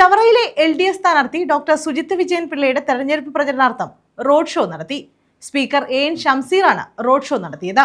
ചവറയിലെ LDF സ്ഥാനാർത്ഥി doctor Sujith Vijayan പിള്ളയുടെ തെരഞ്ഞെടുപ്പ് പ്രചരണാർത്ഥം റോഡ് ഷോ നടത്തി. സ്പീക്കർ AN ഷംസീറാണ് റോഡ് ഷോ നടത്തിയത്.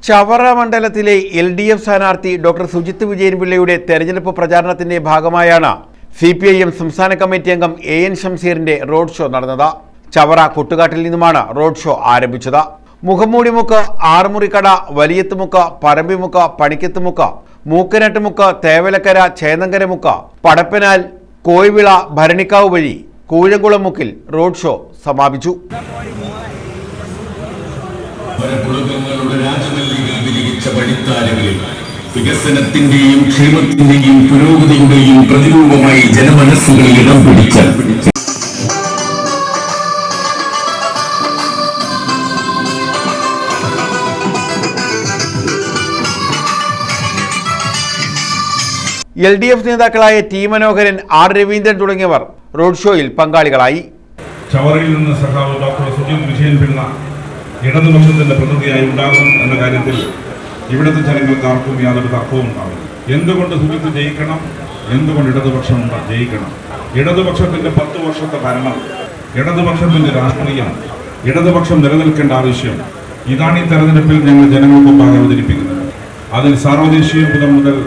ചവറ മണ്ഡലത്തിലെ LDF സ്ഥാനാർത്ഥി ഡോക്ടർ സുജിത്ത് വിജയൻ പിള്ളയുടെ തെരഞ്ഞെടുപ്പ് പ്രചാരണത്തിന്റെ ഭാഗമായാണ് CPIM സംസ്ഥാന കമ്മിറ്റി അംഗം AN ഷംസീറിന്റെ റോഡ് ഷോ നടന്നത്. ചവറ കൊട്ടുകാട്ടിൽ നിന്നുമാണ് റോഡ് ഷോ ആരംഭിച്ചത്. മുഖംമൂടിമുക്ക്, ആറുമുറിക്കട, വലിയത്തുമുക്ക്, പറമ്പിമുക്ക്, പണിക്കത്തുമുക്ക്, മൂക്കനാട്ടുമുക്ക്, തേവലക്കര, ചേന്നങ്കരമുക്ക്, പടപ്പനാൽ, കോയിവിള, ഭരണിക്കാവ് വഴി കൂഴംകുളം മുക്കിൽ റോഡ് ഷോ സമാപിച്ചു. വികസനത്തിന്റെയും ക്ഷേമത്തിന്റെയും പുരോഗതിയുടെയും പ്രതിരൂപമായി ജനമനസ്സുകളിൽ ഇടം പിടിച്ച LDF നേതാക്കളായ T മനോഹരൻ, R രവീന്ദ്രൻ തുടങ്ങിയവർ റോഡ് ഷോയിൽ പങ്കാളികളായി. ചവറയിൽ നിന്ന് സഖാവ് ഡോക്ടർ സുജിത്ത് വിജയൻ പിള്ള ഇടതുപക്ഷത്തിന്റെ പ്രതിനിധിയായി ഉണ്ടാകും എന്ന കാര്യത്തിൽ ഇവിടുത്തെ ജനങ്ങൾക്ക് ആർക്കും യാതൊരു തർക്കവും ഉണ്ടാകും. എന്തുകൊണ്ട് സുജിത്ത് ജയിക്കണം, എന്തുകൊണ്ട് ഇടതുപക്ഷം ജയിക്കണം? ഇടതുപക്ഷത്തിന്റെ 10 വർഷത്തെ ഭരണം, ഇടതുപക്ഷത്തിന്റെ രാഷ്ട്രീയം, ഇടതുപക്ഷം നിലനിൽക്കേണ്ട ആവശ്യം, ഇതാണ് ഈ തെരഞ്ഞെടുപ്പിൽ ഞങ്ങൾ ജനങ്ങൾക്ക് മുമ്പാകെ അവതരിപ്പിക്കുന്നത്. അതിൽ സാർവദേശീയ മുതൽ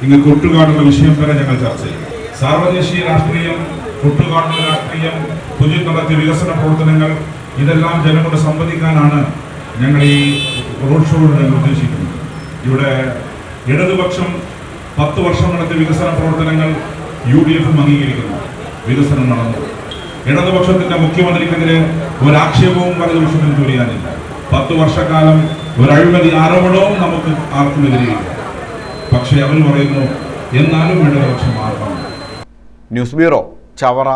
ഇങ്ങ് കൊട്ടുകാടുള്ള വിഷയം വരെ ഞങ്ങൾ ചർച്ച ചെയ്യും. സാർവദേശീയ രാഷ്ട്രീയം, കൊട്ടുകാടുള്ള രാഷ്ട്രീയം, സുജിത്ത് നടത്തിയ വികസന പ്രവർത്തനങ്ങൾ, ഇതെല്ലാം ജനങ്ങളോട് സംവദിക്കാനാണ് ഞങ്ങൾ ഈ റോഡ് ഷോയിൽ ഞങ്ങൾ ഉദ്ദേശിക്കുന്നത്. ഇവിടെ ഇടതുപക്ഷം 10 വർഷം നടത്തിയ വികസന പ്രവർത്തനങ്ങൾ UDF അംഗീകരിക്കുന്നു. വികസനം നടന്നു. ഇടതുപക്ഷത്തിന്റെ മുഖ്യമന്ത്രിക്കെതിരെ ഒരാക്ഷേപവും വലതുപക്ഷത്തിന് ചൊരിയാനില്ല. 10 വർഷക്കാലം ഒരു അഴിമതി ആരോപണവും നമുക്ക് ആർക്കും എതിരെയില്ല. പക്ഷേ അവർ പറയുന്നു എന്നാലും ഇടതുപക്ഷം മാറണം. News bureau, Chavara.